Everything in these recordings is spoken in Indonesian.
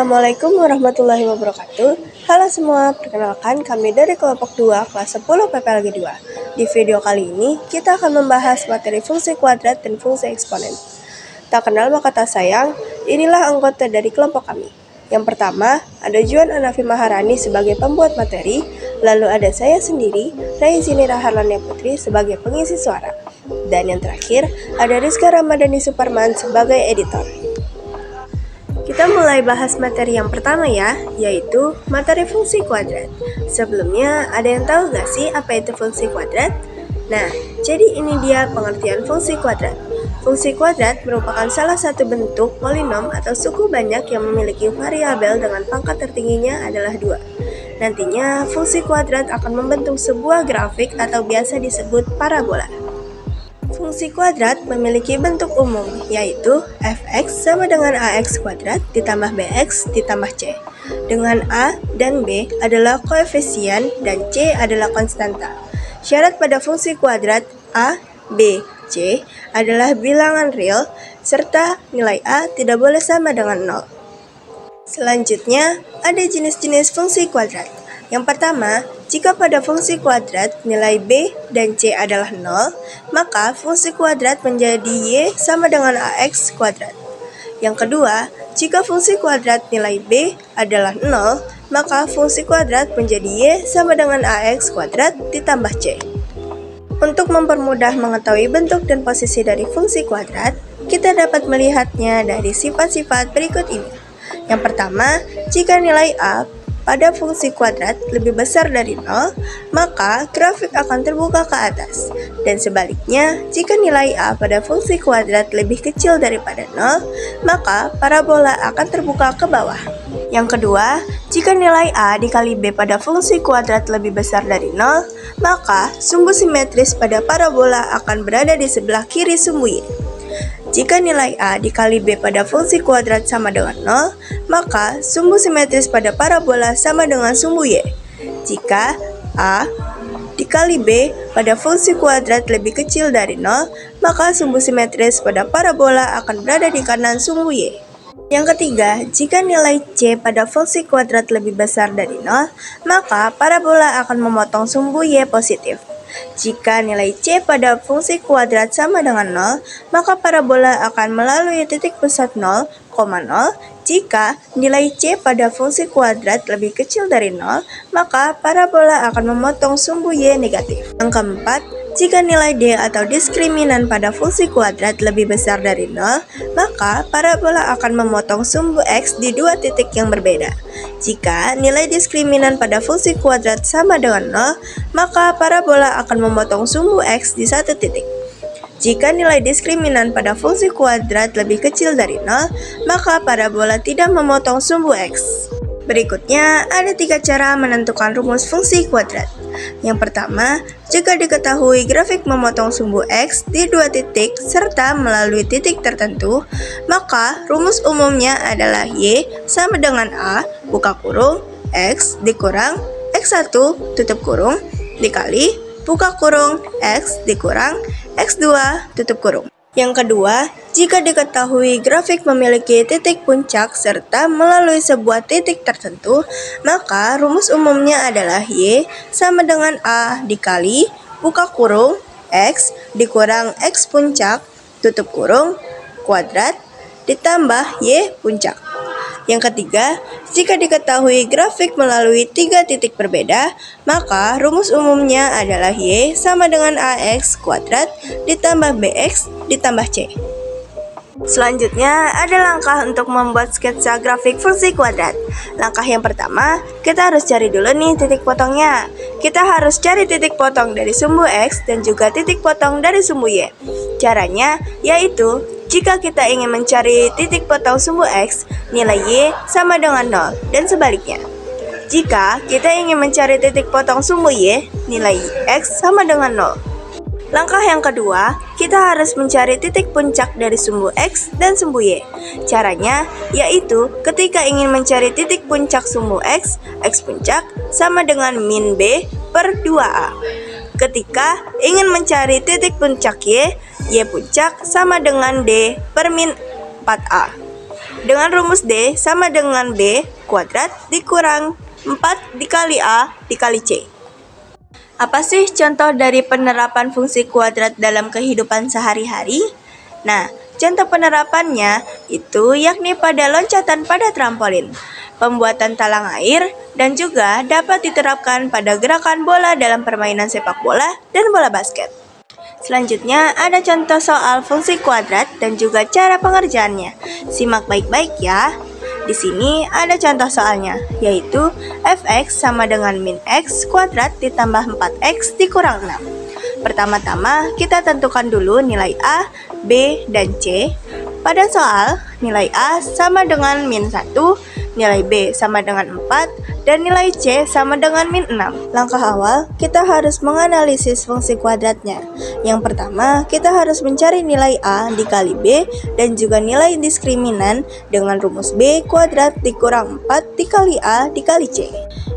Assalamualaikum warahmatullahi wabarakatuh. Halo semua, perkenalkan kami dari kelompok 2 kelas 10 PPLG 2. Di video kali ini, kita akan membahas materi fungsi kuadrat dan fungsi eksponen. Tak kenal maka tak sayang, inilah anggota dari kelompok kami. Yang pertama, ada Juan Anafi Maharani sebagai pembuat materi, lalu ada saya sendiri, Raizini Raharlania Putri sebagai pengisi suara. Dan yang terakhir, ada Rizka Ramadhani Suparman sebagai editor. Kita mulai bahas materi yang pertama ya, yaitu materi fungsi kuadrat. Sebelumnya, ada yang tahu gak sih apa itu fungsi kuadrat? Nah, jadi ini dia pengertian fungsi kuadrat. Fungsi kuadrat merupakan salah satu bentuk polinom atau suku banyak yang memiliki variabel dengan pangkat tertingginya adalah 2. Nantinya, fungsi kuadrat akan membentuk sebuah grafik atau biasa disebut parabola. Fungsi kuadrat memiliki bentuk umum, yaitu fx sama dengan ax kuadrat ditambah bx ditambah c, dengan a dan b adalah koefisien dan c adalah konstanta. Syarat pada fungsi kuadrat a, b, c adalah bilangan real, serta nilai a tidak boleh sama dengan 0. Selanjutnya, ada jenis-jenis fungsi kuadrat. Yang pertama, jika pada fungsi kuadrat nilai b dan c adalah 0, maka fungsi kuadrat menjadi y sama dengan ax kuadrat. Yang kedua, jika fungsi kuadrat nilai b adalah 0, maka fungsi kuadrat menjadi y sama dengan ax kuadrat ditambah c. Untuk mempermudah mengetahui bentuk dan posisi dari fungsi kuadrat, kita dapat melihatnya dari sifat-sifat berikut ini. Yang pertama, jika nilai a pada fungsi kuadrat lebih besar dari 0, maka grafik akan terbuka ke atas. Dan sebaliknya, jika nilai a pada fungsi kuadrat lebih kecil daripada 0, maka parabola akan terbuka ke bawah. Yang kedua, jika nilai a dikali b pada fungsi kuadrat lebih besar dari 0, maka sumbu simetris pada parabola akan berada di sebelah kiri sumbu y. Jika nilai a dikali b pada fungsi kuadrat sama dengan 0, maka sumbu simetris pada parabola sama dengan sumbu y. Jika a dikali b pada fungsi kuadrat lebih kecil dari 0, maka sumbu simetris pada parabola akan berada di kanan sumbu y. Yang ketiga, jika nilai c pada fungsi kuadrat lebih besar dari 0, maka parabola akan memotong sumbu y positif. Jika nilai c pada fungsi kuadrat sama dengan 0, maka parabola akan melalui titik pusat 0,0. Jika nilai c pada fungsi kuadrat lebih kecil dari 0, maka parabola akan memotong sumbu y negatif. Yang keempat, jika nilai d atau diskriminan pada fungsi kuadrat lebih besar dari 0, maka parabola akan memotong sumbu x di dua titik yang berbeda. Jika nilai diskriminan pada fungsi kuadrat sama dengan 0, maka parabola akan memotong sumbu x di satu titik. Jika nilai diskriminan pada fungsi kuadrat lebih kecil dari 0, maka parabola tidak memotong sumbu x. Berikutnya, ada 3 cara menentukan rumus fungsi kuadrat. Yang pertama, jika diketahui grafik memotong sumbu x di dua titik serta melalui titik tertentu, maka rumus umumnya adalah y sama dengan a buka kurung x dikurang x1 tutup kurung dikali buka kurung x dikurang x2 tutup kurung. Yang kedua, jika diketahui grafik memiliki titik puncak serta melalui sebuah titik tertentu, maka rumus umumnya adalah y sama dengan a dikali buka kurung x dikurang x puncak tutup kurung kuadrat ditambah y puncak. Yang ketiga, jika diketahui grafik melalui 3 titik berbeda, maka rumus umumnya adalah y sama dengan ax kuadrat ditambah bx ditambah c. Selanjutnya, ada langkah untuk membuat sketsa grafik fungsi kuadrat. Langkah yang pertama, kita harus cari dulu nih titik potongnya. Kita harus cari titik potong dari sumbu x dan juga titik potong dari sumbu y. Caranya yaitu, jika kita ingin mencari titik potong sumbu x, nilai y sama dengan 0, dan sebaliknya. Jika kita ingin mencari titik potong sumbu y, nilai x sama dengan 0. Langkah yang kedua, kita harus mencari titik puncak dari sumbu x dan sumbu y. Caranya yaitu ketika ingin mencari titik puncak sumbu x puncak sama dengan min b per 2a. Ketika ingin mencari titik puncak y puncak sama dengan d per min 4a. dengan rumus D sama dengan B kuadrat dikurang 4 dikali A dikali C. Apa sih contoh dari penerapan fungsi kuadrat dalam kehidupan sehari-hari? Nah, contoh penerapannya itu yakni pada loncatan pada trampolin, pembuatan talang air, dan juga dapat diterapkan pada gerakan bola dalam permainan sepak bola dan bola basket. Selanjutnya ada contoh soal fungsi kuadrat dan juga cara pengerjaannya. Simak baik-baik ya. Di sini ada contoh soalnya, yaitu fx sama dengan min x kuadrat ditambah 4x dikurang 6. Pertama-tama kita tentukan dulu nilai A, B, dan C. Pada soal, nilai A sama dengan min 1, nilai B sama dengan 4, dan nilai C sama dengan min 6. Langkah awal, kita harus menganalisis fungsi kuadratnya. Yang pertama, kita harus mencari nilai A dikali B dan juga nilai diskriminan dengan rumus B kuadrat dikurang 4 dikali A dikali C.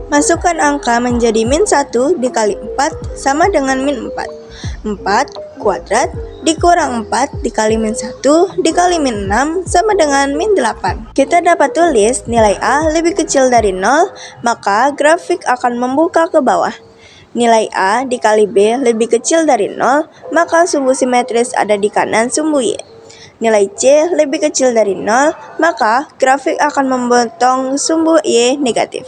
Masukkan angka menjadi min 1 dikali 4 sama dengan min 4. 4 kuadrat dikurang 4 dikali min 1 dikali min 6 sama dengan min 8. Kita dapat tulis nilai A lebih kecil dari 0, maka grafik akan membuka ke bawah. Nilai A dikali B lebih kecil dari 0, maka sumbu simetris ada di kanan sumbu Y. Nilai C lebih kecil dari 0, maka grafik akan memotong sumbu Y negatif.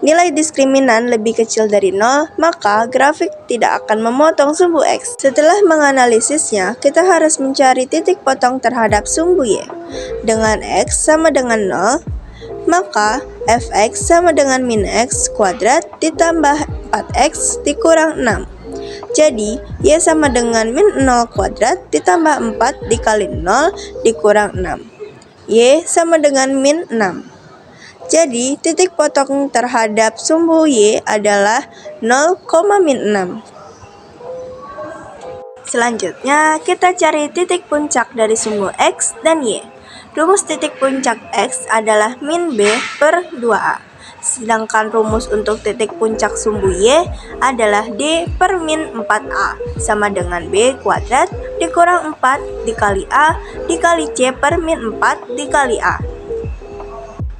Nilai diskriminan lebih kecil dari 0, maka grafik tidak akan memotong sumbu X. Setelah menganalisisnya, kita harus mencari titik potong terhadap sumbu Y. Dengan X sama dengan 0, maka fx sama dengan min x kuadrat ditambah 4x dikurang 6. Jadi, Y sama dengan min 0 kuadrat ditambah 4 dikali 0 dikurang 6. Y sama dengan min 6. Jadi, titik potong terhadap sumbu Y adalah 0, min 6. Selanjutnya, kita cari titik puncak dari sumbu X dan Y. Rumus titik puncak X adalah min B per 2A. Sedangkan rumus untuk titik puncak sumbu Y adalah D per min 4A sama dengan B kuadrat dikurang 4 dikali A dikali C per min 4 dikali A.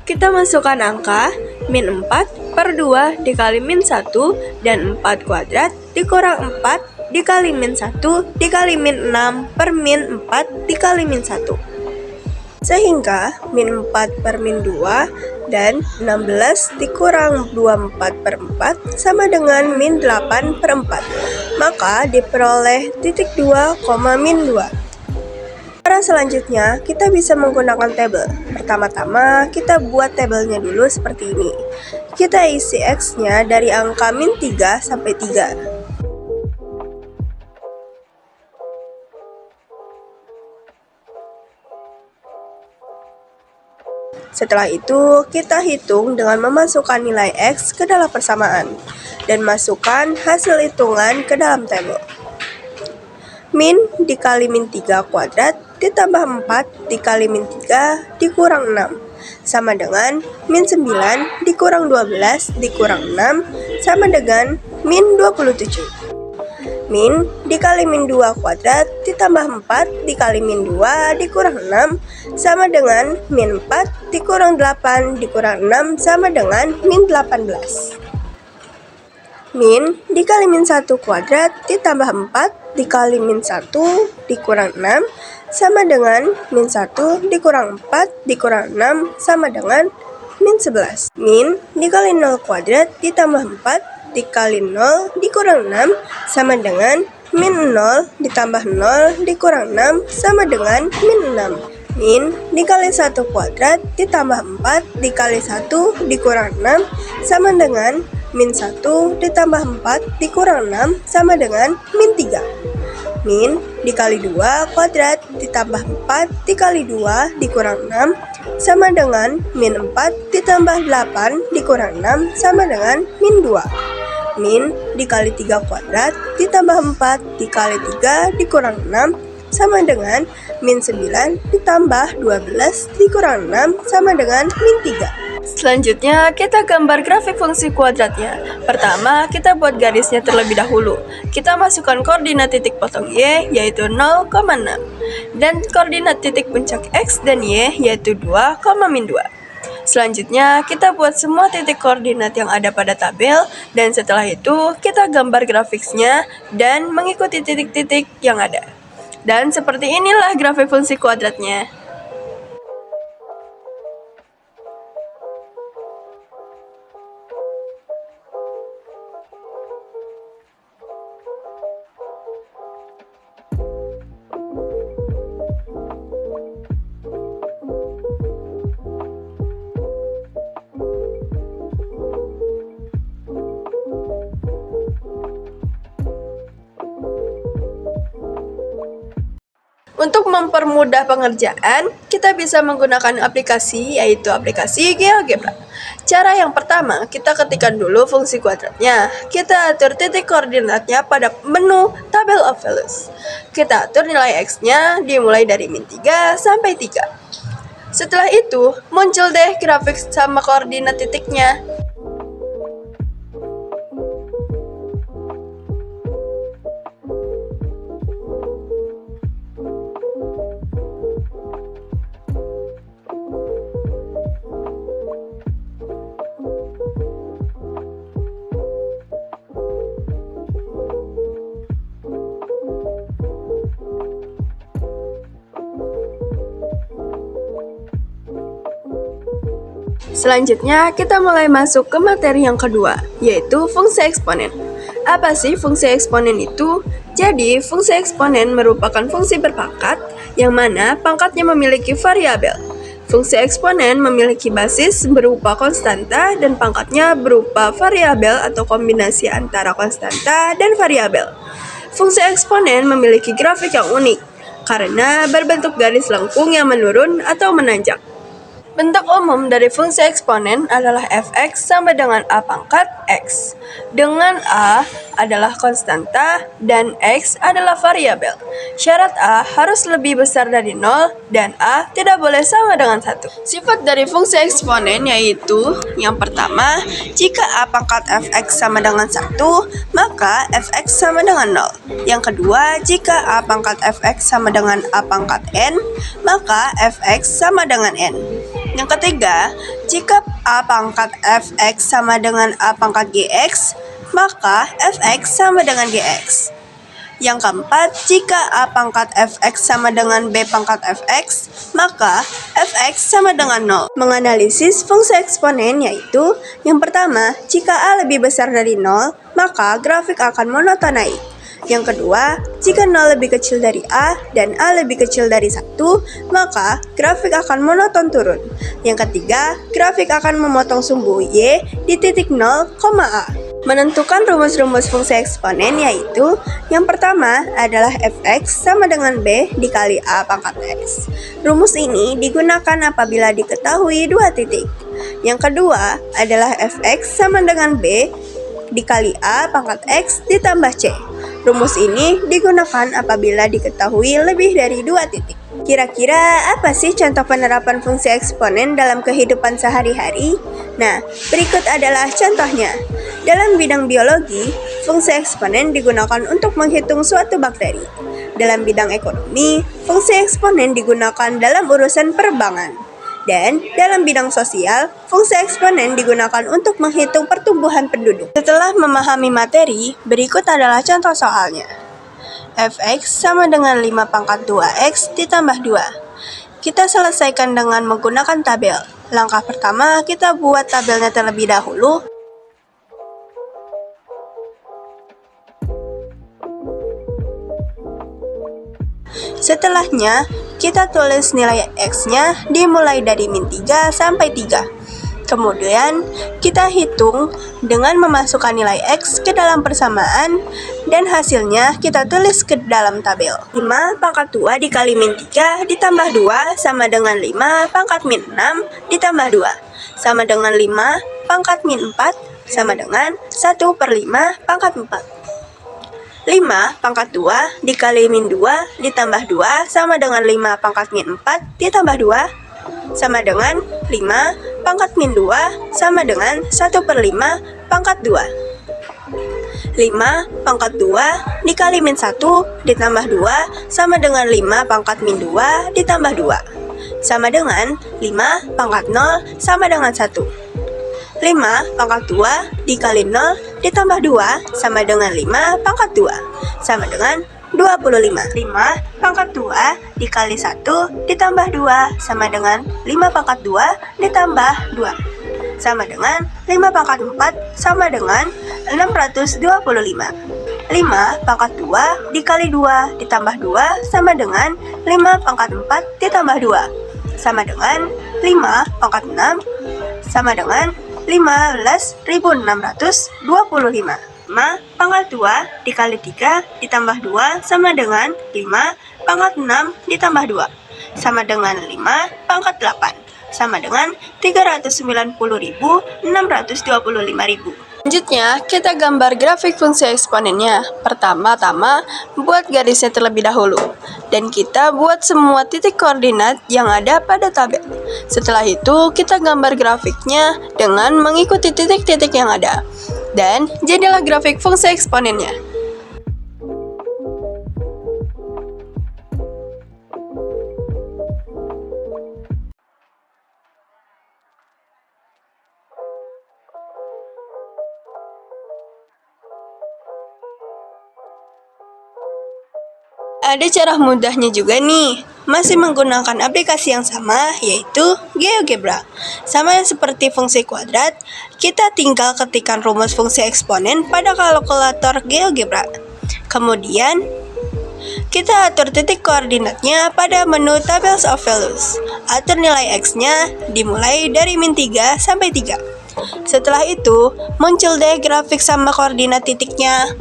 Kita masukkan angka min 4 per 2 dikali min 1 dan 4 kuadrat dikurang 4 dikali min 1 dikali min 6 per min 4 dikali min 1. Sehingga min 4 per min 2 dan 16 dikurang 24 per 4 sama dengan min 8 per 4. Maka diperoleh titik 2, min 2. Cara selanjutnya, kita bisa menggunakan tabel. Pertama-tama, kita buat tabelnya dulu seperti ini. Kita isi X-nya dari angka min 3 sampai 3. Setelah itu, kita hitung dengan memasukkan nilai X ke dalam persamaan dan masukkan hasil hitungan ke dalam tabel. Min dikali min 3 kuadrat ditambah 4 dikali min 3 dikurang 6 sama dengan min 9 dikurang 12 dikurang 6 sama dengan min 27. Min dikali min 2 kuadrat ditambah 4 dikali min 2 dikurang 6 sama dengan min 4 dikurang 8 dikurang 6 sama dengan min 18. Min dikali min 1 kuadrat ditambah 4 dikali min 1 dikurang 6 sama dengan min 1 dikurang 4 dikurang 6 sama dengan min 11. Min dikali 0 kuadrat ditambah 4 dikali 0 dikurang 6 sama dengan min 0 ditambah 0 dikurang 6 sama dengan min 6. Min dikali 1 kuadrat ditambah 4 dikali 1 dikurang 6 sama dengan min 1 ditambah 4 dikurang 6 sama dengan min 3. Min dikali 2 kuadrat ditambah 4 dikali 2 dikurang 6 sama dengan min 4 ditambah 8 dikurang 6 sama dengan min 2. Min dikali 3 kuadrat ditambah 4 dikali 3 dikurang 6 sama dengan min 9 ditambah 12 dikurang 6 sama dengan min 3. Selanjutnya, kita gambar grafik fungsi kuadratnya. Pertama, kita buat garisnya terlebih dahulu. Kita masukkan koordinat titik potong Y, yaitu 0,6. Dan koordinat titik puncak X dan Y yaitu 2, min 2. Selanjutnya, kita buat semua titik koordinat yang ada pada tabel, dan setelah itu kita gambar grafiknya dan mengikuti titik-titik yang ada. Dan seperti inilah grafik fungsi kuadratnya. Untuk mempermudah pengerjaan, kita bisa menggunakan aplikasi, yaitu aplikasi GeoGebra. Cara yang pertama, kita ketikkan dulu fungsi kuadratnya. Kita atur titik koordinatnya pada menu Table of Values. Kita atur nilai X-nya dimulai dari min 3 sampai 3. Setelah itu, muncul deh grafik sama koordinat titiknya. Selanjutnya, kita mulai masuk ke materi yang kedua, yaitu fungsi eksponen. Apa sih fungsi eksponen itu? Jadi, fungsi eksponen merupakan fungsi berpangkat, yang mana pangkatnya memiliki variabel. Fungsi eksponen memiliki basis berupa konstanta dan pangkatnya berupa variabel atau kombinasi antara konstanta dan variabel. Fungsi eksponen memiliki grafik yang unik, karena berbentuk garis lengkung yang menurun atau menanjak. Bentuk umum dari fungsi eksponen adalah f(x) sama dengan a pangkat x, dengan a adalah konstanta dan x adalah variabel. Syarat a harus lebih besar dari 0 dan a tidak boleh sama dengan 1. Sifat dari fungsi eksponen yaitu yang pertama, jika a pangkat f(x) sama dengan 1, maka f(x) sama dengan 0. Yang kedua, jika a pangkat f(x) sama dengan a pangkat n, maka f(x) sama dengan n. Yang ketiga, jika a pangkat f(x) sama dengan a pangkat gx, maka f(x) sama dengan gx. Yang keempat, jika a pangkat f(x) sama dengan b pangkat f(x), maka f(x) sama dengan 0. Menganalisis fungsi eksponen yaitu, yang pertama, jika a lebih besar dari 0, maka grafik akan monoton naik. Yang kedua, jika 0 lebih kecil dari A dan A lebih kecil dari 1, maka grafik akan monoton turun. Yang ketiga, grafik akan memotong sumbu Y di titik 0, A. Menentukan rumus-rumus fungsi eksponen yaitu, yang pertama adalah f(x) sama dengan b dikali a pangkat x. Rumus ini digunakan apabila diketahui dua titik. Yang kedua adalah f(x) sama dengan b dikali a pangkat x ditambah c. Rumus ini digunakan apabila diketahui lebih dari dua titik. Kira-kira apa sih contoh penerapan fungsi eksponen dalam kehidupan sehari-hari? Nah, berikut adalah contohnya. Dalam bidang biologi, fungsi eksponen digunakan untuk menghitung suatu bakteri. Dalam bidang ekonomi, fungsi eksponen digunakan dalam urusan penerbangan. Dan dalam bidang sosial, fungsi eksponen digunakan untuk menghitung pertumbuhan penduduk. Setelah memahami materi, berikut adalah contoh soalnya. f(x) sama dengan 5 pangkat 2x ditambah 2. Kita selesaikan dengan menggunakan tabel. Langkah pertama, kita buat tabelnya terlebih dahulu. Setelahnya, kita tulis nilai X-nya dimulai dari min 3 sampai 3. Kemudian, kita hitung dengan memasukkan nilai X ke dalam persamaan dan hasilnya kita tulis ke dalam tabel. 5 pangkat 2 dikali min 3 ditambah 2 sama dengan 5 pangkat min 6 ditambah 2 sama dengan 5 pangkat min 4 sama dengan 1/5 pangkat 4. 5 pangkat 2 dikali min 2 ditambah 2 sama dengan 5 pangkat min 4 ditambah 2 sama dengan 5 pangkat min 2 sama dengan 1/5 pangkat 2. 5 pangkat 2 dikali min 1 ditambah 2 sama dengan 5 pangkat min 2 ditambah 2 sama dengan 5 pangkat 0 sama dengan 1. 5 pangkat 2 dikali 0 ditambah 2 sama dengan 5 pangkat 2 sama dengan 25. 5 pangkat 2 dikali 1 ditambah 2 sama dengan 5 pangkat 2 ditambah 2 sama dengan 5 pangkat 4 sama dengan 625. 5 pangkat 2 dikali 2 ditambah 2 sama dengan 5 pangkat 4 ditambah 2 sama dengan 5 pangkat 6 sama dengan 15.625. 5 pangkat 2 dikali 3 ditambah 2 sama dengan 5 pangkat 6 ditambah 2 sama dengan 5 pangkat 8 sama dengan 390.625.000. Selanjutnya, kita gambar grafik fungsi eksponennya. Pertama-tama, buat garisnya terlebih dahulu. Dan kita buat semua titik koordinat yang ada pada tabel. Setelah itu, kita gambar grafiknya dengan mengikuti titik-titik yang ada. Dan jadilah grafik fungsi eksponennya. Ada cara mudahnya juga nih, masih menggunakan aplikasi yang sama, yaitu GeoGebra. Sama seperti fungsi kuadrat, kita tinggal ketikkan rumus fungsi eksponen pada kalkulator GeoGebra. Kemudian, kita atur titik koordinatnya pada menu Tables of Values. Atur nilai X-nya dimulai dari min 3 sampai 3. Setelah itu, muncul deh grafik sama koordinat titiknya.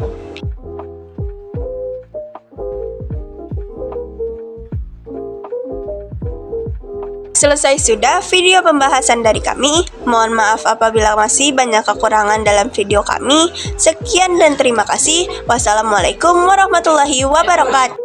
Selesai sudah video pembahasan dari kami. Mohon maaf apabila masih banyak kekurangan dalam video kami. Sekian dan terima kasih. Wassalamualaikum warahmatullahi wabarakatuh.